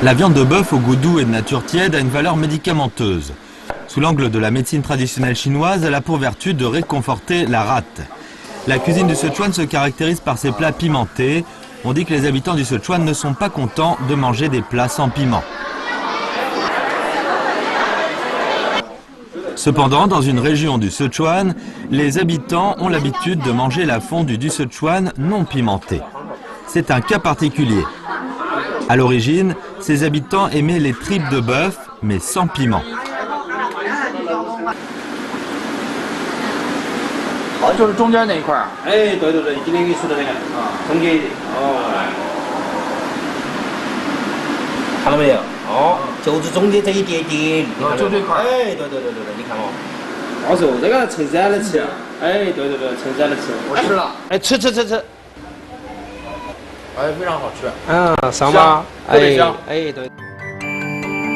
La viande de bœuf au goût doux et de nature tiède a une valeur médicamenteuse. Sous l'angle de la médecine traditionnelle chinoise, elle a pour vertu de réconforter la rate. La cuisine du Sichuan se caractérise par ses plats pimentés. On dit que les habitants du Sichuan ne sont pas contents de manger des plats sans piment. Cependant, dans une région du Sichuan, les habitants ont l'habitude de manger la fondue du Sichuan non pimentée. C'est un cas particulier. À l'origine, ces habitants aimaient les tripes de bœuf, mais sans piment.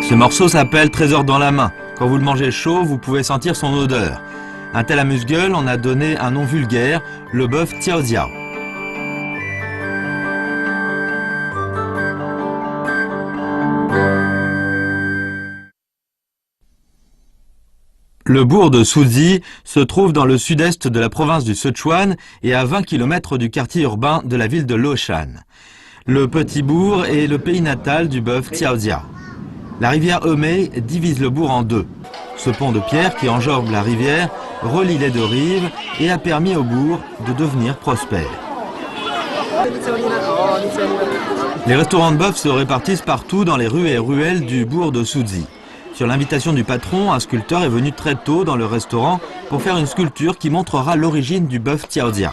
Ce morceau s'appelle Trésor dans la main. Quand vous le mangez chaud, vous pouvez sentir son odeur. Un tel amuse-gueule en a donné un nom vulgaire, le bœuf Tiao Jiao. Le bourg de Suzi se trouve dans le sud-est de la province du Sichuan et à 20 km du quartier urbain de la ville de Leshan. Le petit bourg est le pays natal du bœuf Tiao Jiao. La rivière Hemei divise le bourg en deux. Ce pont de pierre qui enjambe la rivière relie les deux rives et a permis au bourg de devenir prospère. Les restaurants de bœuf se répartissent partout dans les rues et ruelles du bourg de Suzi. Sur l'invitation du patron, un sculpteur est venu très tôt dans le restaurant pour faire une sculpture qui montrera l'origine du bœuf Tiao Jiao.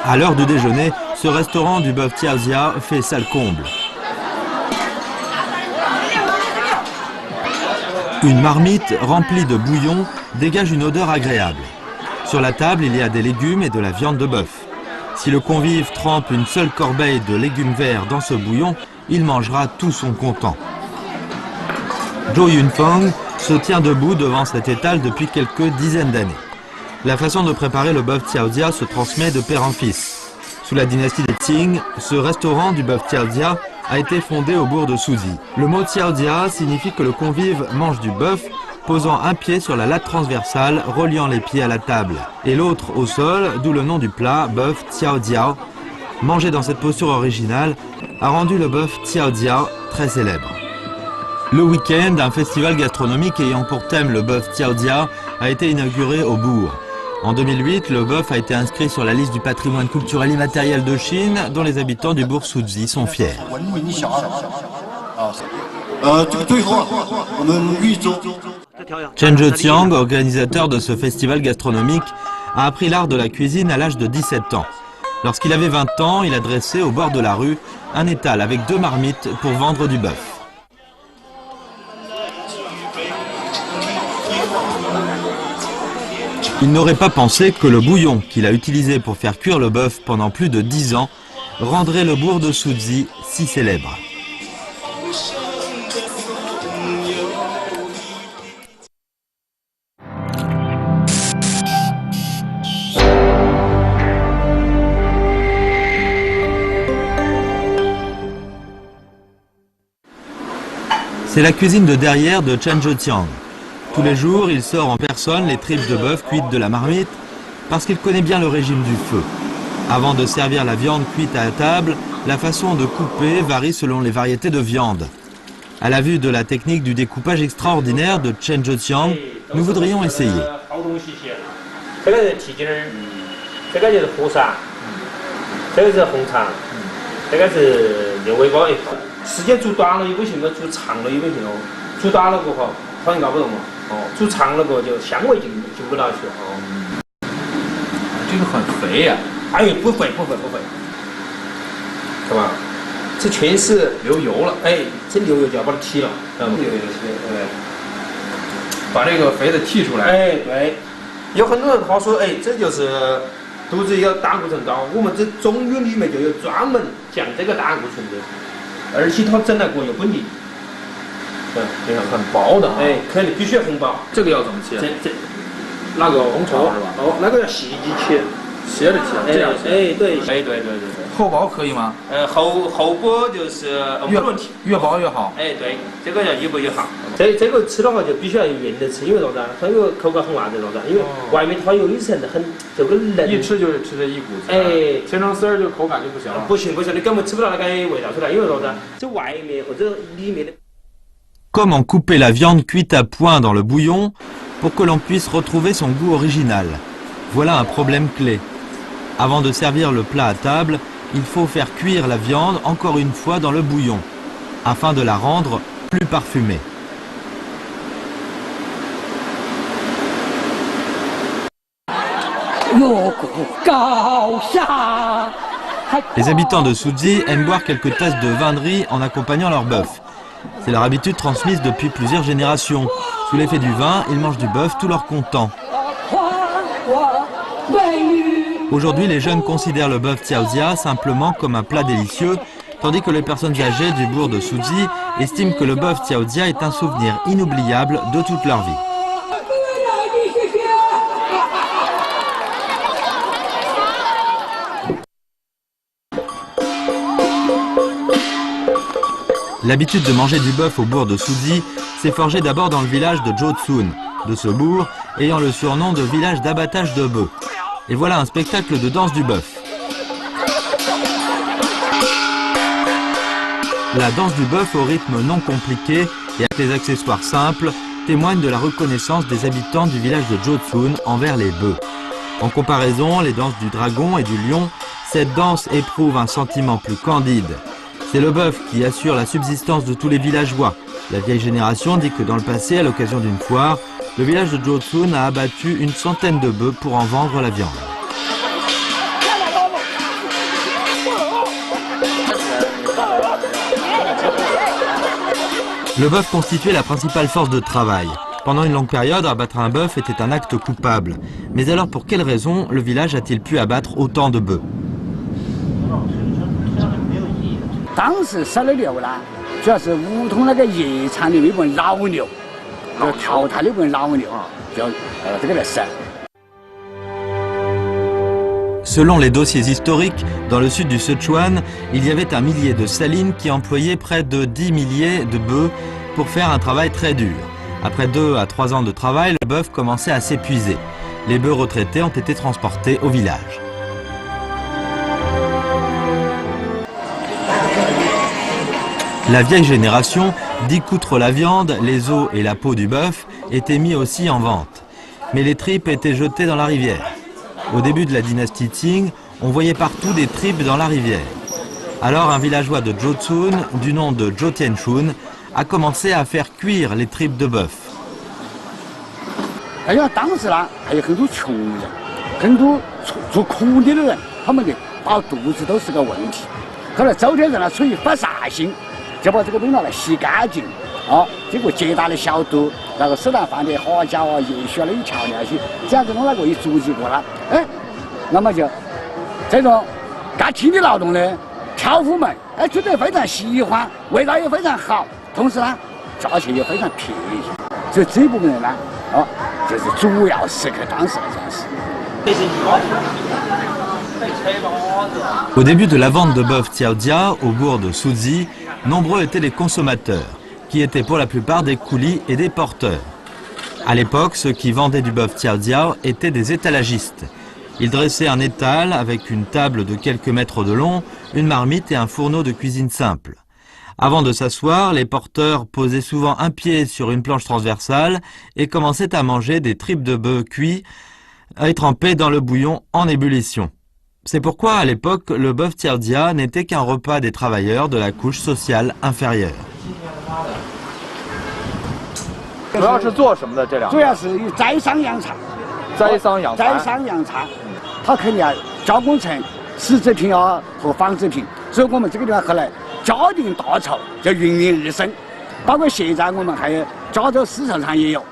À l'heure du déjeuner, ce restaurant du bœuf Tiao Jiao fait salle comble. Une marmite remplie de bouillon dégage une odeur agréable. Sur la table, il y a des légumes et de la viande de bœuf. Si le convive trempe une seule corbeille de légumes verts dans ce bouillon, il mangera tout son content. Zhou Yunfeng se tient debout devant cet étal depuis quelques dizaines d'années. La façon de préparer le bœuf Tiao Jiao se transmet de père en fils. Sous la dynastie des Qing, ce restaurant du bœuf Tiao Jiao a été fondé au bourg de Suzi. Le mot Tiao Jiao signifie que le convive mange du bœuf, posant un pied sur la latte transversale reliant les pieds à la table et l'autre au sol, d'où le nom du plat bœuf Tiao Jiao. Mangé dans cette posture originale, a rendu le bœuf Tiao Jiao très célèbre. Le week-end, un festival gastronomique ayant pour thème le bœuf Tiao Jiao a été inauguré au bourg. En 2008, le bœuf a été inscrit sur la liste du patrimoine culturel immatériel de Chine, dont les habitants du bourg Suzi sont fiers. Chen Zheqiang, organisateur de ce festival gastronomique, a appris l'art de la cuisine à l'âge de 17 ans. Lorsqu'il avait 20 ans, il a dressé au bord de la rue un étal avec 2 marmites pour vendre du bœuf. Il n'aurait pas pensé que le bouillon qu'il a utilisé pour faire cuire le bœuf pendant plus de 10 ans rendrait le bourg de Suzi si célèbre. C'est la cuisine de derrière de Chen Zheqiang. Tous les jours, il sort en personne les tripes de bœuf cuites de la marmite parce qu'il connaît bien le régime du feu. Avant de servir la viande cuite à la table, la façon de couper varie selon les variétés de viande. À la vue de la technique du découpage extraordinaire de Chen Zheqiang, nous voudrions essayer.这个很薄的，哎，肯定必须要很薄。这个要怎么切？那个红葱是吧？哦，那个要细细切，斜着切，这样切。哎，对，哎，对。厚薄可以吗？厚薄就是不论体，越薄越好。哎，对，这个要越薄越好。这个吃的话就必须要硬的吃，因为啥子啊？它有个口感很滑的啥子？因为外面它有一层很就跟嫩。一吃就是吃这一股子。哎，切成丝儿就口感就不行了。不行，你根本吃不到那个味道出来，因为啥子？这外面或者里面的。Comment couper la viande cuite à point dans le bouillon pour que l'on puisse retrouver son goût original? Voilà un problème clé. Avant de servir le plat à table, il faut faire cuire la viande encore une fois dans le bouillon, afin de la rendre plus parfumée. Les habitants de Suzhi aiment boire quelques tasses de vin de riz en accompagnant leur bœuf. C'est leur habitude transmise depuis plusieurs générations. Sous l'effet du vin, ils mangent du bœuf tout leur comptant. Aujourd'hui, les jeunes considèrent le bœuf xiaozia simplement comme un plat délicieux, tandis que les personnes âgées du bourg de Suzhi estiment que le bœuf xiaozia est un souvenir inoubliable de toute leur vie. L'habitude de manger du bœuf au bourg de Suzhi s'est forgée d'abord dans le village de Josun, de ce bourg ayant le surnom de village d'abattage de bœufs. Et voilà un spectacle de danse du bœuf. La danse du bœuf au rythme non compliqué et avec des accessoires simples témoigne de la reconnaissance des habitants du village de Josun envers les bœufs. En comparaison, les danses du dragon et du lion, cette danse éprouve un sentiment plus candide. C'est le bœuf qui assure la subsistance de tous les villageois. La vieille génération dit que dans le passé, à l'occasion d'une foire, le village de Josun a abattu une centaine de bœufs pour en vendre la viande. Le bœuf constituait la principale force de travail. Pendant une longue période, abattre un bœuf était un acte coupable. Mais alors pour quelle raison le village a-t-il pu abattre autant de bœufs? 当时杀的牛呢，主要是梧桐那个夜场的那部分老牛，要淘汰那部分老牛，就这个来杀。 Selon les dossiers historiques, dans le sud du Sichuan, il y avait un millier de salines qui employaient près de 10 milliers de bœufs pour faire un travail très dur. Après 2 à 3 ans de travail, le bœuf commençait à s'épuiser. Les bœufs retraités ont été transportés au village. La vieille génération dit qu'outre la viande, les os et la peau du bœuf étaient mis aussi en vente. Mais les tripes étaient jetées dans la rivière. Au début de la dynastie Qing, on voyait partout des tripes dans la rivière. Alors un villageois de Josun, du nom de Zhou Tianshun, a commencé à faire cuire les tripes de bœuf. 因为当时呢，还有很多穷人，很多做苦力的人，他们的饱肚子都是个问题。后来周天人呢，出于发煞心，就把这个东西拿来洗干净，经过极大的消毒，然后手上放点花椒啊、叶须啊的一调料些，这样子弄那个一煮几过了，那么就这种干体力劳动的挑夫们，觉得非常喜欢，味道也非常好，同时呢，价钱也非常便宜，所以这部分人呢，就是主要食客当时来讲是。 Au début de la vente de bœuf xiaozia au bourg de Suzhi, nombreux étaient les consommateurs, qui étaient pour la plupart des coulis et des porteurs. À l'époque, ceux qui vendaient du bœuf xiaozia étaient des étalagistes. Ils dressaient un étal avec une table de quelques mètres de long, une marmite et un fourneau de cuisine simple. Avant de s'asseoir, les porteurs posaient souvent un pied sur une planche transversale et commençaient à manger des tripes de bœuf cuits et trempés dans le bouillon en ébullition. C'est pourquoi, à l'époque, le bœuf xiaozia n'était qu'un repas des travailleurs de la couche sociale inférieure. 主要是做什么的这两？主要是以栽桑养蚕。栽桑养蚕。栽桑养蚕，它肯定要加工成实制品和纺织品，所以我们这个地方后来嘉定大潮就应运而生，包括现在我们还有加州丝绸厂也有。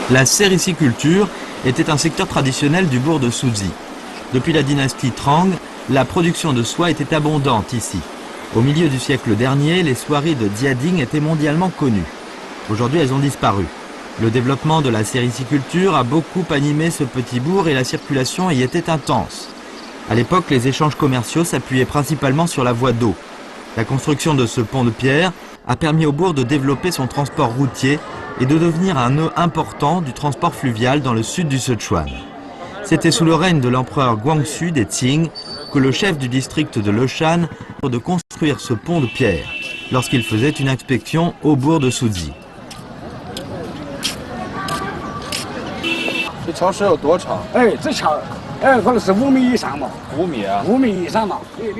La sériciculture était un secteur traditionnel du bourg de Suzhi. Depuis la dynastie Trang, la production de soie était abondante ici. Au milieu du siècle dernier, les soieries de Jiading étaient mondialement connues. Aujourd'hui, elles ont disparu. Le développement de la sériciculture a beaucoup animé ce petit bourg et la circulation y était intense. À l'époque, les échanges commerciaux s'appuyaient principalement sur la voie d'eau. La construction de ce pont de pierre a permis au bourg de développer son transport routier et de devenir un nœud important du transport fluvial dans le sud du Sichuan. C'était sous le règne de l'empereur Guangxu des Qing que le chef du district de Leshan de construire ce pont de pierre lorsqu'il faisait une inspection au bourg de Suji. 这桥石有多长哎，这桥，哎，可能是5米以上嘛？5米啊，5米以上嘛。你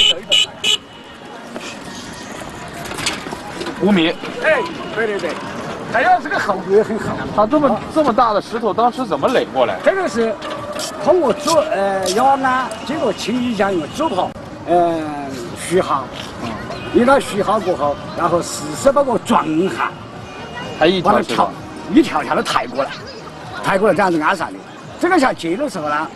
？5米。哎，对对对，还有这个厚度也很厚。它这么大的石头，当时怎么垒过来？这个是通过摇篮经过清洗匠用手刨，虚耗，一到虚耗过后，然后40把个撞焊，它一条石头，一条条的抬过来这样子安上的。这个桥接的时候呢，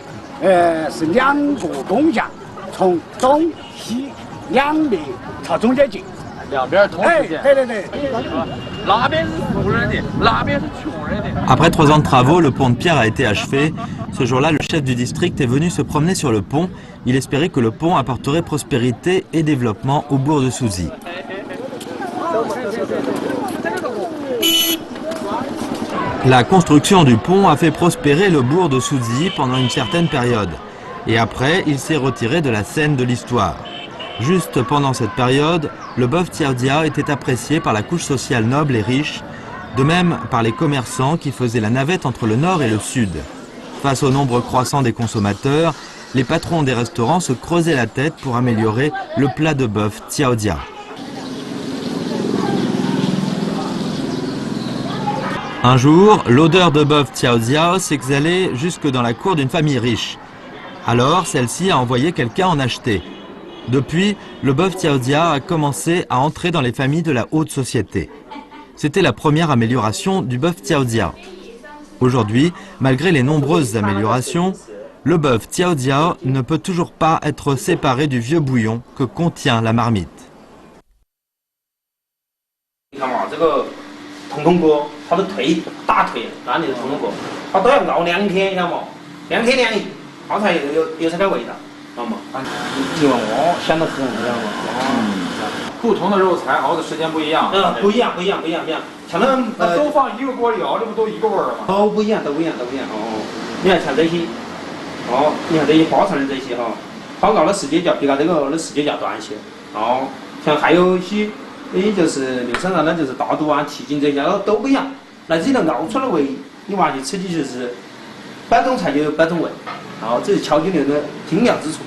是2个工匠从东西两面朝中间进。 两边同时建。对对对。哪边是富人的，哪边是穷人的。 Après 3 ans de travaux, le pont de pierre a été achevé. Ce jour-là, le chef du district est venu se promener sur le pont. Il espérait que le pont apporterait prospérité et développement au bourg de Suji. La construction du pont a fait prospérer le bourg de Suji pendant une certaine période. Et après, il s'est retiré de la scène de l'histoire. Juste pendant cette période, le bœuf Tiaodia était apprécié par la couche sociale noble et riche, de même par les commerçants qui faisaient la navette entre le nord et le sud. Face au nombre croissant des consommateurs, les patrons des restaurants se creusaient la tête pour améliorer le plat de bœuf Tiaodia. Un jour, l'odeur de bœuf Tiaodia s'exhalait jusque dans la cour d'une famille riche. Alors, celle-ci a envoyé quelqu'un en acheter. Depuis, le bœuf Tiaodia a commencé à entrer dans les familles de la haute société. C'était la première amélioration du bœuf Tiaodia. Aujourd'hui, malgré les nombreuses améliorations, le bœuf Tiaodia ne peut toujours pas être séparé du vieux bouillon que contient la marmite. 你看嘛，这个痛痛锅，它的腿大腿，那里的痛痛锅，它都要熬2天，晓得嘛？2天2夜，它才有这个味道，知道吗？你问我香得很，知道吗？不同的肉材熬的时间不一样。不一样。像那都放一个锅里熬，这不都一个味儿吗？都不一样哦。你看像这些，你看这些花肠这些哈，它熬的时间较比它这个熬的时间较短些。哦，像还有一些，就是六山上的就是大肚啊、蹄筋这些都不一样。那这个熬出来的味，你完全吃起就是百种菜就有百种味。这是敲击牛的精妙之处。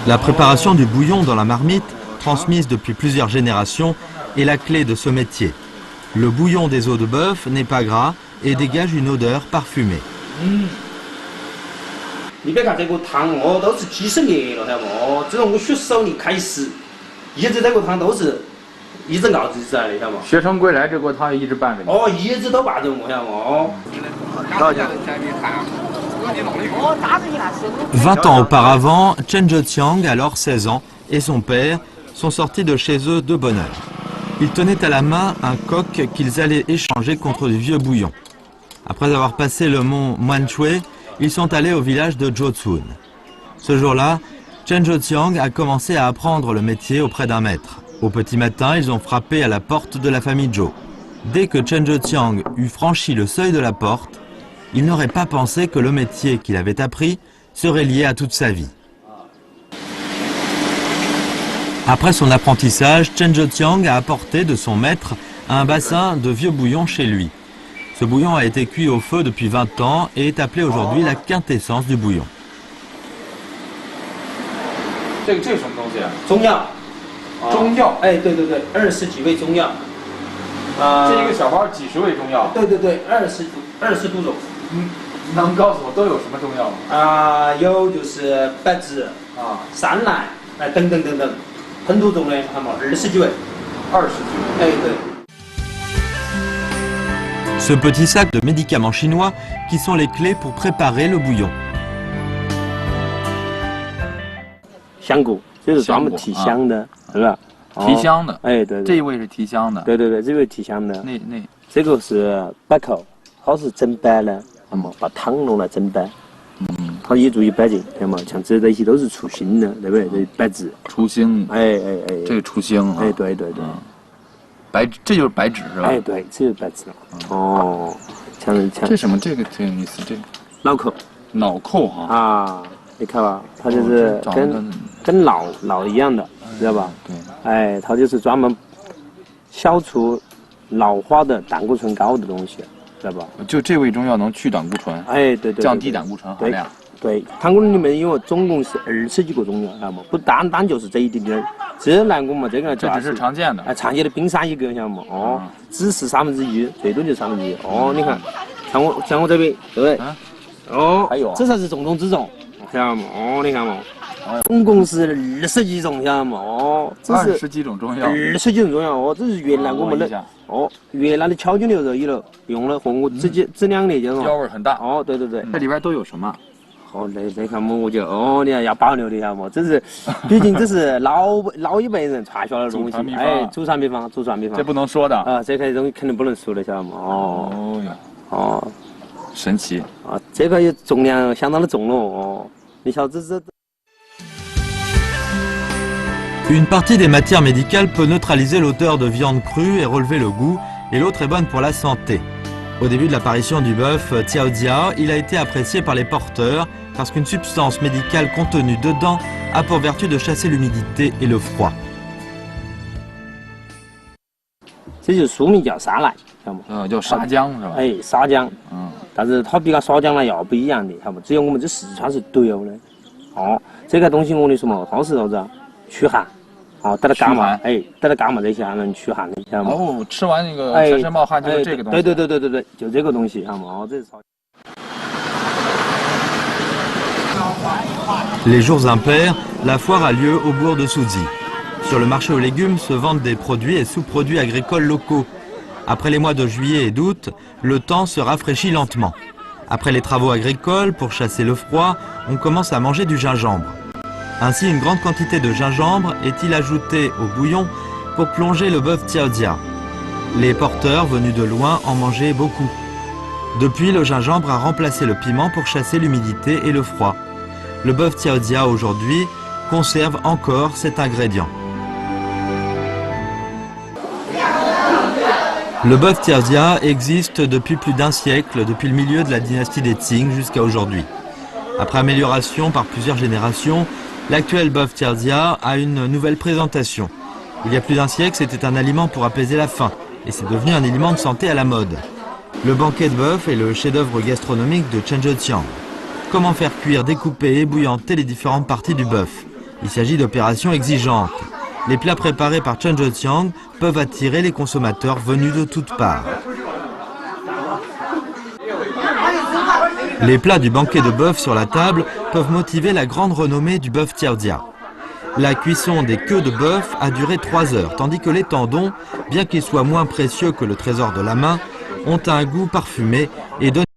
La préparation du bouillon dans la marmite, transmise depuis plusieurs générations, est la clé de ce métier. Le bouillon des os de bœuf n'est pas gras et dégage une odeur parfumée. 你别看这个汤都是几十年了，晓得不？自从我学手艺开始，一直这个汤都是一直熬制出来的，晓得不？学成归来，这锅汤也一直拌着你。一直都拌着我，晓得不20 ans auparavant, Chen Zheqiang, alors 16 ans, et son père sont sortis de chez eux de bonne heure. Ils tenaient à la main un coq qu'ils allaient échanger contre du vieux bouillon. Après avoir passé le mont Muanchue, ils sont allés au village de Zhouzun. Ce jour-là, Chen Zheqiang a commencé à apprendre le métier auprès d'un maître. Au petit matin, ils ont frappé à la porte de la famille Zhou. Dès que Chen Zheqiang eut franchi le seuil de la porte, il n'aurait pas pensé que le métier qu'il avait appris serait lié à toute sa vie. Après son apprentissage, Chen Zheqiang a apporté de son maître un bassin de vieux bouillon chez lui. Ce bouillon a été cuit au feu depuis 20 ans et est appelé aujourd'hui la quintessence du bouillon. 这是什么东西啊？中药。中药。对，20几味中药。这一个小包几十味中药。对，20多种。能告诉我都有什么中药吗？有就是白芷山兰等，很多种的，看嘛，20几味。20几味。对。 Ce petit sac de médicaments chinois qui sont les clés pour préparer le bouillon. 香菇，这是专门提香的，是吧？提香的。对。这一味是提香的。对，这味提香的。这个是摆扣，它是整摆的，那么把汤弄来整摆。它也注意摆进，看嘛，像这些都是出星的，对不对？这摆纸，雏形，哎，这个雏形啊，哎，对，白，这就是白纸是吧？哎，对，这就是摆纸了。哦，像这什么？这个挺有意思，这个脑壳脑扣哈啊，你看吧，它就是跟脑一样的，知道吧？对，哎，它就是专门消除老化的胆固醇高的东西。知道吧？就这味中药能去胆固醇，哎，对，降低胆固醇含量。对，汤锅里面因为总共是20几个中药，知道吗？不单单就是这一点点儿。这来我们这个这只是常见的，常见的冰山一角，晓得吗？哦，只是1/3，最多就1/3。哦，你看，像我这边，对不对？哦，还有，这才是重中之重，晓得吗？哦，你看嘛，总共是20几种，晓得吗？哦，这是20几种中药，20几种中药。哦，这是原来我们的。哦，越南的荞菌牛肉里头用了和我自两年就是药味很大。哦，对，这里边都有什么？哦，那看么我就你看要保留的，晓得么？这是，毕竟这是老一辈人传下来的东西，哎，祖传秘方。这不能说的啊，这个东西肯定不能说的，晓得么？哦呀，哦，神奇啊，这个也重量相当的重了哦，你晓得这。Une partie des matières médicales peut neutraliser l'odeur de viande crue et relever le goût, et l'autre est bonne pour la santé. Au début de l'apparition du bœuf Tiaodia, il a été apprécié par les porteurs parce qu'une substance médicale contenue dedans a pour vertu de chasser l'humidité et le froid. 这就是书名叫沙来，晓得吗？叫沙姜是吧？哎，沙姜。但是它比它沙姜呢要不一样的，晓得吗？只有我们这四川是独有的。哦，这个东西我跟你说嘛，它是啥子啊？驱寒。哦，带它感冒，哎，带它感冒这些还能驱寒的，晓得吗？哦，吃完那个全身冒汗就是这个东西。对，就这个东西，晓得吗？哦，这是沙。Les jours impairs, la foire a lieu au bourg de Souzy. Sur le marché aux légumes se vendent des produits et sous-produits agricoles locaux. Après les mois de juillet et d'août, le temps se rafraîchit lentement. Après les travaux agricoles, pour chasser le froid, on commence à manger du gingembre. Ainsi, une grande quantité de gingembre est-il ajoutée au bouillon pour plonger le bœuf Tiaodia. Les porteurs venus de loin en mangeaient beaucoup. Depuis, le gingembre a remplacé le piment pour chasser l'humidité et le froid. Le bœuf Tiaodia aujourd'hui conserve encore cet ingrédient. Le bœuf Tiaodia existe depuis plus d'1 siècle, depuis le milieu de la dynastie des Qing jusqu'à aujourd'hui. Après amélioration par plusieurs générations, l'actuel bœuf Tiaodia a une nouvelle présentation. Il y a plus d'1 siècle, c'était un aliment pour apaiser la faim, et c'est devenu un aliment de santé à la mode. Le banquet de bœuf est le chef-d'œuvre gastronomique de Chenzhoujiang. Comment faire cuire, découper et ébouillanter les différentes parties du bœuf? Il s'agit d'opérations exigeantes. Les plats préparés par Chenzhoujiang peuvent attirer les consommateurs venus de toutes parts. Les plats du banquet de bœuf sur la table peuvent motiver la grande renommée du bœuf Tiaodia. La cuisson des queues de bœuf a duré 3 heures, tandis que les tendons, bien qu'ils soient moins précieux que le trésor de la main, ont un goût parfumé et donnent